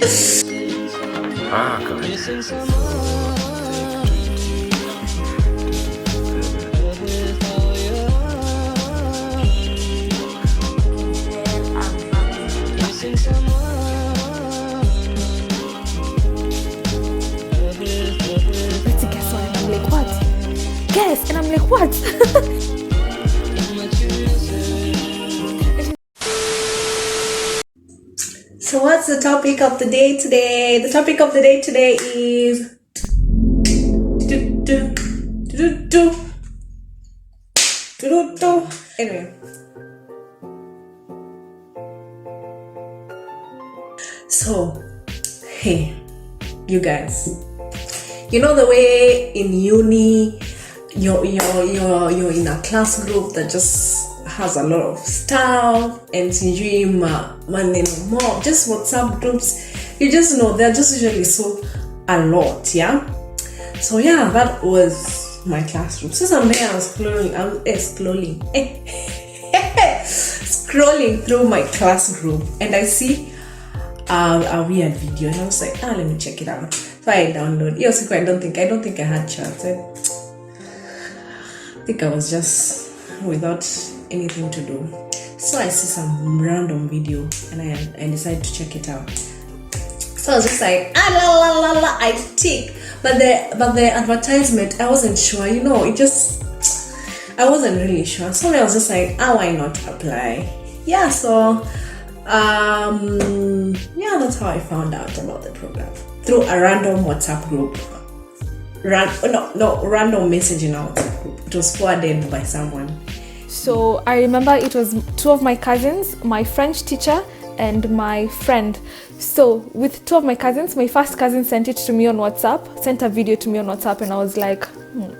Yes, and I'm like, what? So what's the topic of the day today? The topic of the day today is anyway. So, hey, you guys. You know the way in uni you're in a class group that just has a lot of stuff and more just WhatsApp groups, you just know they're just usually so a lot, yeah. So yeah, that was my classroom. So someday I was scrolling through my class group and I see a weird video and I was like, let me check it out. So I download. I don't think I had chance. I think I was just without anything to do. So I see some random video and I decided to check it out. So I was just like, I tick. But the advertisement, I wasn't sure, I wasn't really sure. So I was just like, why not apply? Yeah, so that's how I found out about the program. Through a random WhatsApp group. Random message in our WhatsApp group. It was forwarded by someone. So I remember it was two of my cousins, my French teacher and my friend. So with two of my cousins, my first cousin sent it to me on WhatsApp, sent a video to me on WhatsApp, and I was like,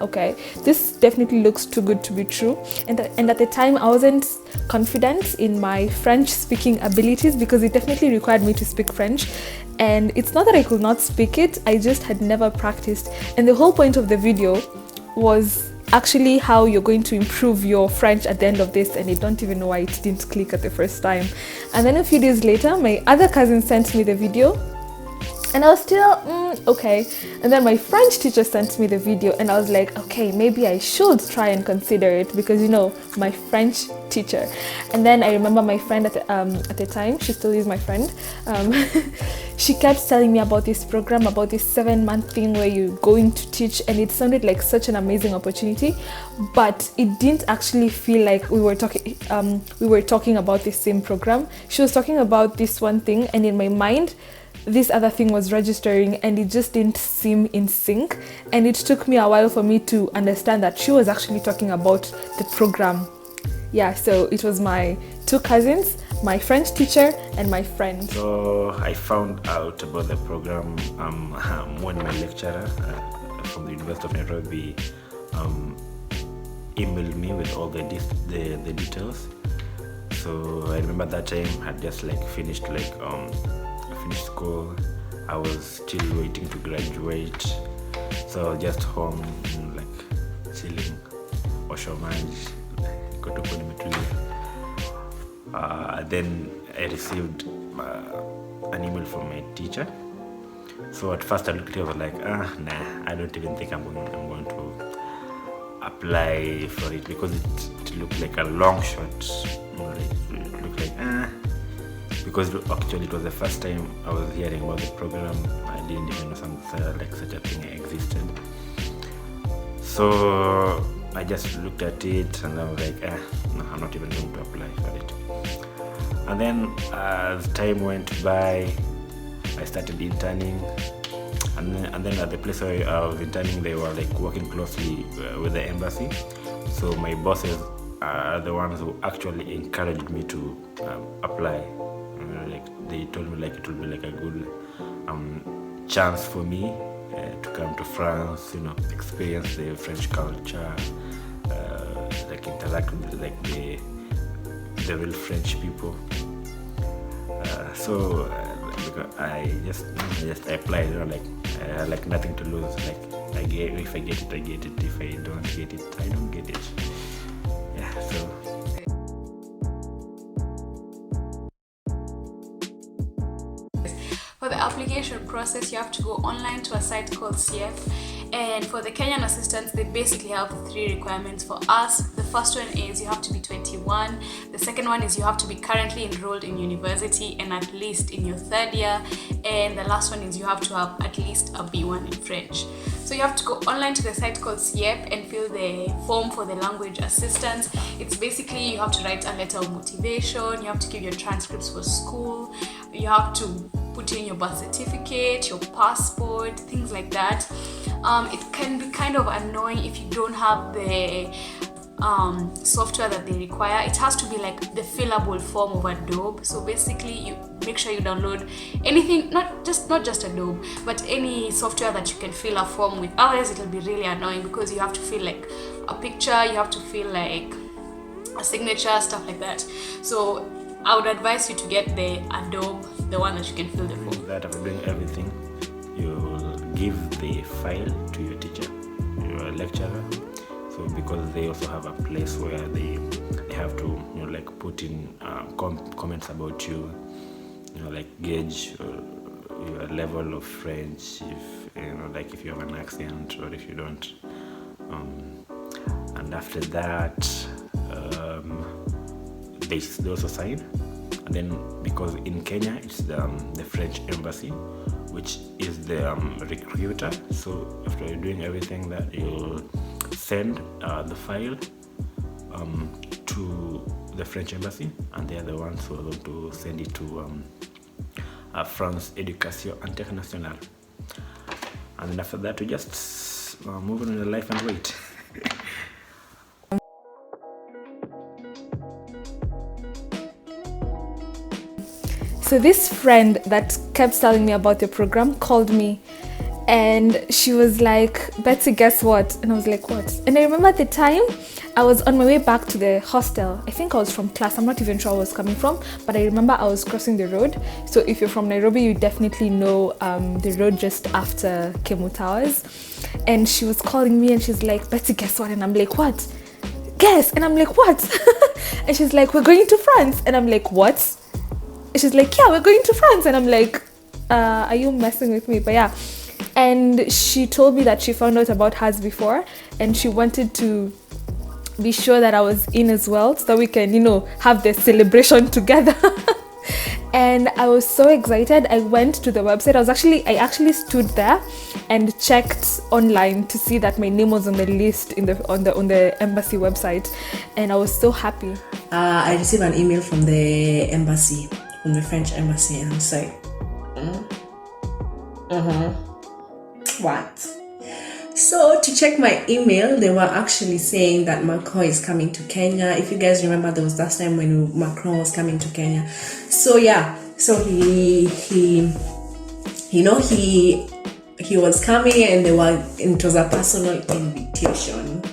okay, this definitely looks too good to be true. And at the time, I wasn't confident in my French speaking abilities because it definitely required me to speak French. And it's not that I could not speak it, I just had never practiced. And the whole point of the video was actually how you're going to improve your French at the end of this, and I don't even know why it didn't click at the first time. And then a few days later, my other cousin sent me the video and I was still okay. And then my French teacher sent me the video and I was like, okay, maybe I should try and consider it because my French teacher. And then I remember my friend at the time, she still is my friend, she kept telling me about this program, about this 7-month thing where you're going to teach, and it sounded like such an amazing opportunity, but it didn't actually feel like we were talking about the same program. She was talking about this one thing and in my mind this other thing was registering and it just didn't seem in sync, and it took me a while for me to understand that she was actually talking about the program. Yeah, so it was my two cousins, my French teacher and my friend. So I found out about the program when my lecturer from the University of Nairobi emailed me with all the details. So I remember that time I had just finished school. I was still waiting to graduate, so I was just home, chilling, oshomanj, kotopo nimetulia. Then I received an email from my teacher. So at first I looked at it, I was like, nah, I don't even think I'm going to apply for it because it looked like a long shot. It looked like because actually it was the first time I was hearing about the program. I didn't even know such a thing existed. So I just looked at it and I was like, no, I'm not even going to apply for it. And then as time went by, I started interning, and then at the place where I was interning, they were working closely with the embassy. So my bosses are the ones who actually encouraged me to apply. They told me it would be a good chance for me to come to France, experience the French culture, interact with the real French people. So I just applied, nothing to lose. If I get it, I get it. If I don't get it, I don't get it. Yeah, so. For the application process, you have to go online to a site called CF. And for the Kenyan assistants, they basically have 3 requirements for us. The first one is you have to be 21. The second one is you have to be currently enrolled in university and at least in your 3rd year. And the last one is you have to have at least a B1 in French. So you have to go online to the site called CIEP and fill the form for the language assistance. It's basically you have to write a letter of motivation, you have to give your transcripts for school, you have to put in your birth certificate, your passport, things like that. It can be kind of annoying if you don't have the software that they require. It has to be like the fillable form of Adobe. So basically you make sure you download anything, not just Adobe, but any software that you can fill a form with. Otherwise it'll be really annoying because you have to fill like a picture, you have to fill like a signature, stuff like that. So I would advise you to get the Adobe, the one that you can fill the form. That after doing everything, you give the file to your teacher, your lecturer. So because they also have a place where they have to, you know, like put in comments about you, you know, like gauge your level of French, if you know, like if you have an accent or if you don't. And after that, they also sign. And then because in Kenya it's the French embassy, which is the recruiter. So after you're doing everything, that you'll send the file to the French embassy, and they are the ones who are going to send it to France Education Internationale. And then after that, we just move on in the life and wait. So this friend that kept telling me about the program called me and she was like, Betsy, guess what? And I was like, what? And I remember at the time I was on my way back to the hostel. I think I was from class. I'm not even sure where I was coming from, but I remember I was crossing the road. So if you're from Nairobi, you definitely know the road just after Kemu Towers. And she was calling me and she's like, Betsy, guess what? And I'm like, what? Guess. And I'm like, what? And she's like, we're going to France. And I'm like, what? And she's like, yeah, we're going to France. And I'm like, are you messing with me? But yeah. And she told me that she found out about hers before and she wanted to be sure that I was in as well so that we can, you know, have the celebration together. And I was so excited. I went to the website. I actually stood there and checked online to see that my name was on the list on the embassy website, and I was so happy. I received an email from the embassy, from the French embassy, and I was like, what? So to check my email, they were actually saying that Macron is coming to Kenya. If you guys remember, there was that time when Macron was coming to Kenya. So yeah, so he was coming, and it was a personal invitation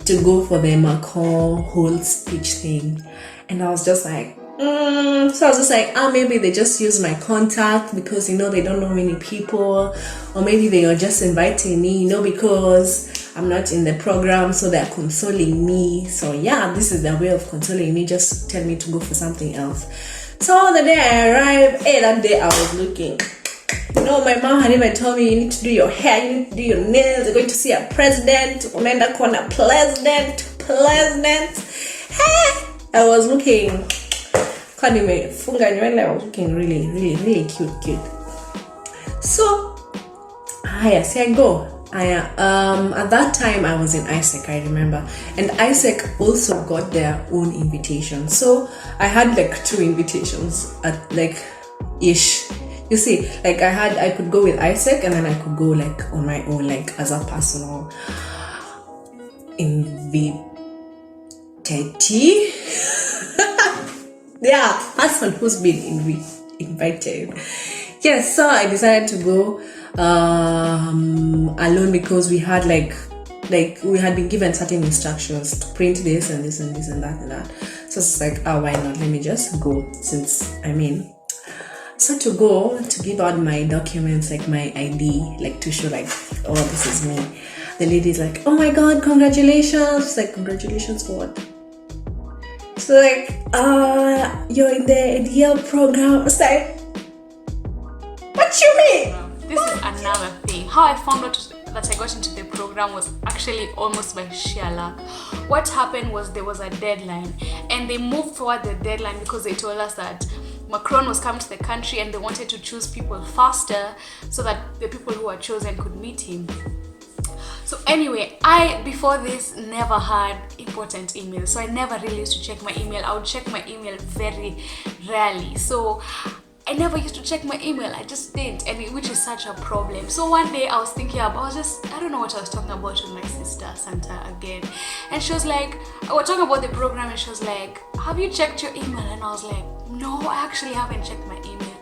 to go for the Macron whole speech thing. And I was just like, so I was just like, maybe they just use my contact because, you know, they don't know many people, or maybe they are just inviting me, you know, because I'm not in the program, so they're consoling me. So yeah, this is their way of consoling me, just tell me to go for something else. So the day I arrived, that day I was looking, you know, my mom had even told me, you need to do your hair, you need to do your nails, you're going to see a president, unaenda kuona president. Hey, I was looking, I was looking really, really, really cute. So, see, I go. At that time, I was in ISEC, I remember. And ISEC also got their own invitation. So, I had like 2 invitations at like ish. You see, like I could go with ISEC, and then I could go like on my own, like as a personal invitee. Yeah, person who's been invited. Yes, so I decided to go alone because we had like we had been given certain instructions to print this and this and this and that and that. So it's like, why not? Let me just go, since so to go to give out my documents, like my ID, like to show like, oh, this is me. The lady's like, oh my god, congratulations. It's like, congratulations for what? So like, you're in the ADL program. It's like, what What you mean? This is another thing. How I found out that I got into the program was actually almost by sheer luck. What happened was there was a deadline, and they moved forward the deadline because they told us that Macron was coming to the country and they wanted to choose people faster so that the people who were chosen could meet him. So anyway, I before this never had important emails, so I never really used to check my email. I would check my email very rarely, so I never used to check my email. I just didn't, which is such a problem. So one day I was thinking about, I don't know what I was talking about with my sister Santa again, and she was like, I was talking about the program, and she was like, have you checked your email? And I was like, no, I actually haven't checked my email.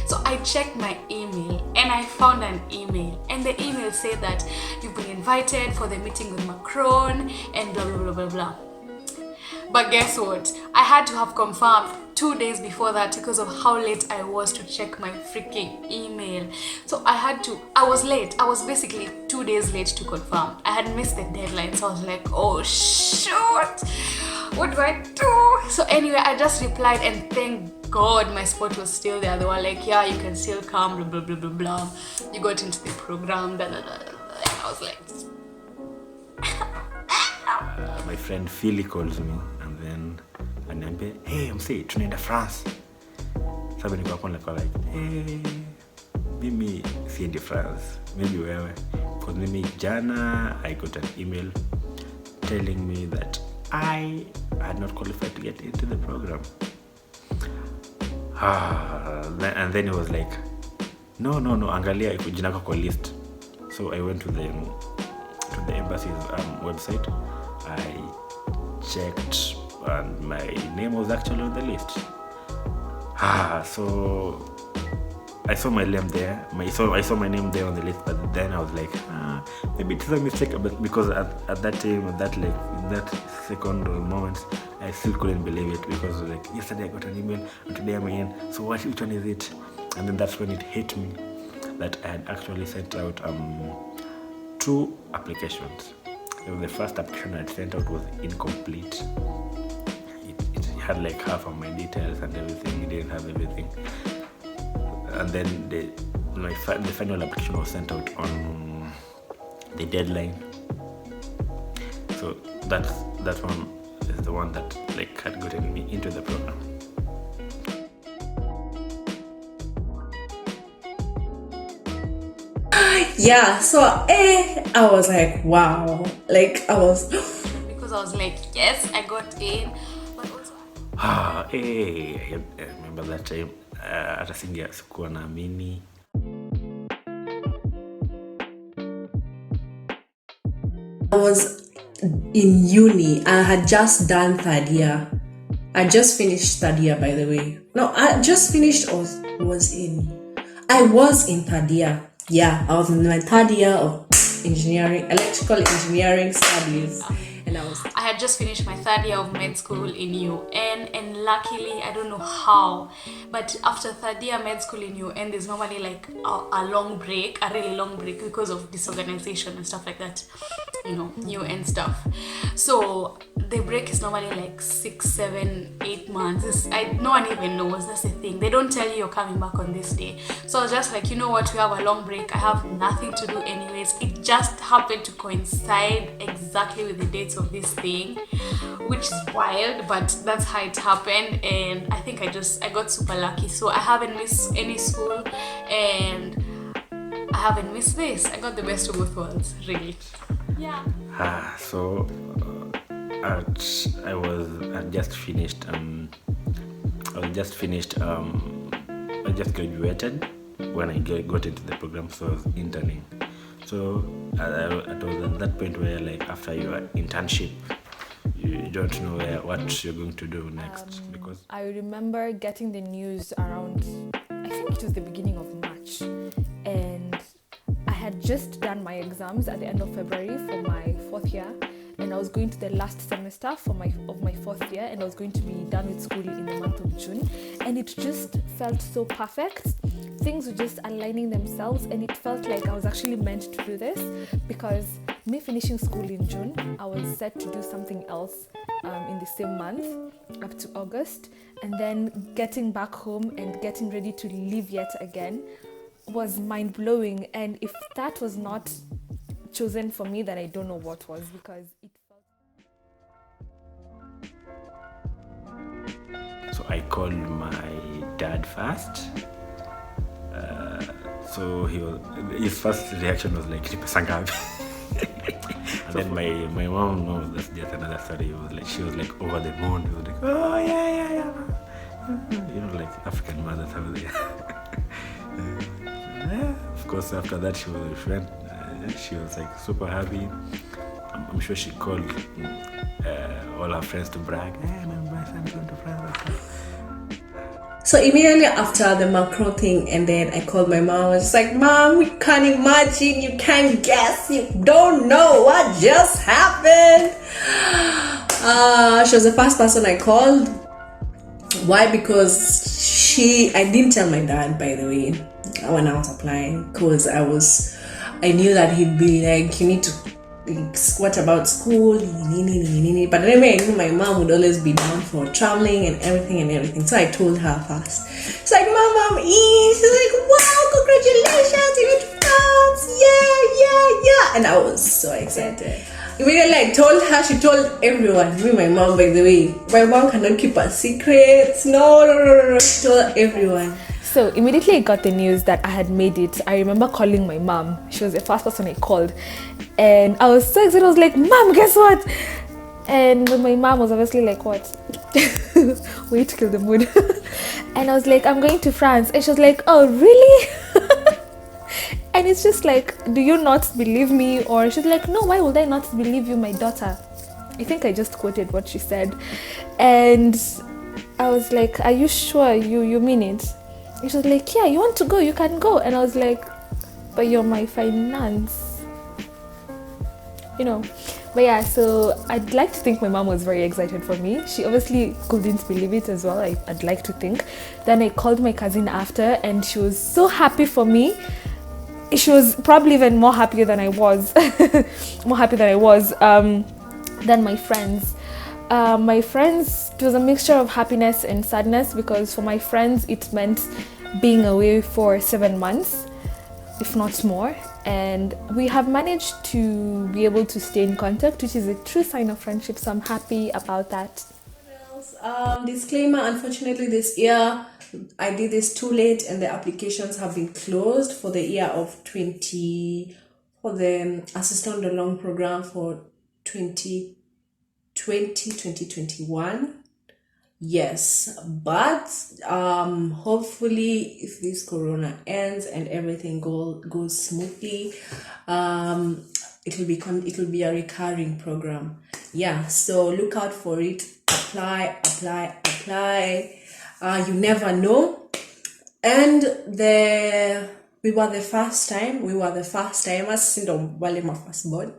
So I checked my email and I found an email, and the email said that you've been invited for the meeting with Macron and blah blah blah blah blah. But guess what? I had to have confirmed 2 days before that because of how late I was to check my freaking email. So I was late. I was basically 2 days late to confirm. I had missed the deadline, so I was like, oh shoot, what do I do? So anyway, I just replied, and thank God my spot was still there. They were like, yeah, you can still come, blah blah blah blah blah. You got into the program, blah blah blah blah. And I was like, my friend Philly calls me and then ananiambia, hey msee, tunaenda France. Sasa niko hapo like, hey, mimi siendi France, maybe wewe. Because mimi jana I got an email telling me that I had not qualified to get into the program. And then it was like, no, angalia jina lako kwa list. So I went to the embassy's website. I checked and my name was actually on the list. So I saw my name there. I saw my name there on the list, but then I was like, maybe it's a mistake. But because at that time, in that second moment, I still couldn't believe it, because like yesterday I got an email and today I'm in. So which one is it? And then that's when it hit me that I had actually sent out 2 applications. The first application I sent out was incomplete. It had like half of my details and everything. It didn't have everything. And then the final application was sent out on the deadline. So that one is the one that like had gotten me into the program. Yeah, so I was like, wow. Like I was because I was like, yes, I got in. But also I remember that time. Hata sikuwa naamini. I was in uni. I had just done 3rd year. I just finished 3rd year, by the way. No, I just finished I was in 3rd year. Yeah, I was in my 3rd year of electrical engineering studies. And I had just finished my 3rd year of med school in UN, and luckily, I don't know how, but after 3rd year med school in UN, there's normally like a long break, a really long break, because of disorganization and stuff like that, UN stuff. So the break is normally like 6, 7, 8 months. No one even knows. That's the thing. They don't tell you you're coming back on this day. So I was just like, you know what? We have a long break. I have nothing to do anyways. It just happened to coincide exactly with the dates of this thing, which is wild, but that's how it happened. And I think I got super lucky. So I haven't missed any school, and I haven't missed this. I got the best of both worlds, really. Yeah. So I just graduated when I got into the program, so I was interning. So it was at that point where, like, after your internship, you don't know what you're going to do next. Because I remember getting the news around, I think it was the beginning of March, and I had just done my exams at the end of February for my 4th year, and I was going to the last semester of my 4th year, and I was going to be done with school in the month of June, and it just felt so perfect. Things were just aligning themselves, and it felt like I was actually meant to do this, because me finishing school in June, I was set to do something else in the same month up to August, and then getting back home and getting ready to leave yet again was mind-blowing, and if that was not chosen for me, then I don't know what was, because it felt... So I called my dad first. So his first reaction was like, and then my mom knows that's just another story. She was like over the moon. She was like, oh yeah. Like African mothers have they. Of course, after that she went. She was like super happy. I'm sure she called all her friends to brag. Hey, my son's going to France. So immediately after the Macron thing, and then I called my mom. I was just like, Mom, you can't imagine, you can't guess, you don't know what just happened. She was the first person I called. Why? Because I didn't tell my dad, by the way, when I was applying, because I knew that he'd be like, you need to, what about school? But anyway, I knew my mom would always be down for traveling and everything. So I told her first. It's like, Mom, she's like, wow, congratulations, you went to France, yeah. And I was so excited. Immediately I told her, she told everyone. Me, my mom, by the way, my mom cannot keep her secrets. No, she told everyone. So immediately I got the news that I had made it. I remember calling my mom. She was the first person I called. And I was so excited. I was like, Mom, guess what? And my mom was obviously like, what? Way to kill the mood. And I was like, I'm going to France. And she was like, oh, really? And it's just like, do you not believe me? Or she's like, no, why would I not believe you, my daughter? I think I just quoted what she said. And I was like, are you sure you mean it? And she was like, yeah, you want to go, you can go. And I was like, but you're my finance. But yeah, so I'd like to think my mom was very excited for me. She obviously couldn't believe it as well, I'd like to think. Then I called my cousin after, and she was so happy for me. She was probably even more happy than I was. Than my friends. My friends, it was a mixture of happiness and sadness, because for my friends it meant being away for 7 months, if not more. And we have managed to be able to stay in contact, which is a true sign of friendship, so I'm happy about that. Disclaimer, unfortunately this year I did this too late, and the applications have been closed for the year of for the Assistant de Langue program for 2021. Yes, but hopefully if this corona ends and everything goes smoothly, it will be a recurring program. Yeah, so look out for it. Apply. You never know. And we were the first timers, sindom wale my firstborn.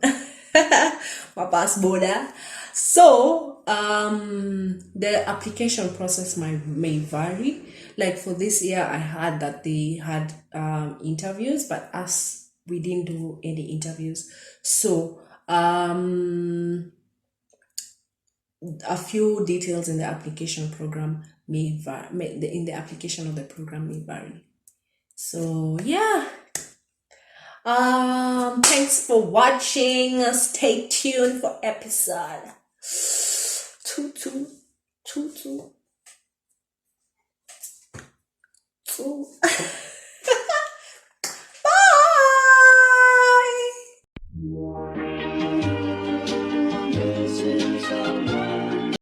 My passporter. So the application process may vary. Like for this year, I heard that they had interviews, but us, we didn't do any interviews. So a few details in the application program may vary. In the application of the program may vary. So yeah. Thanks for watching. Stay tuned for episode 22.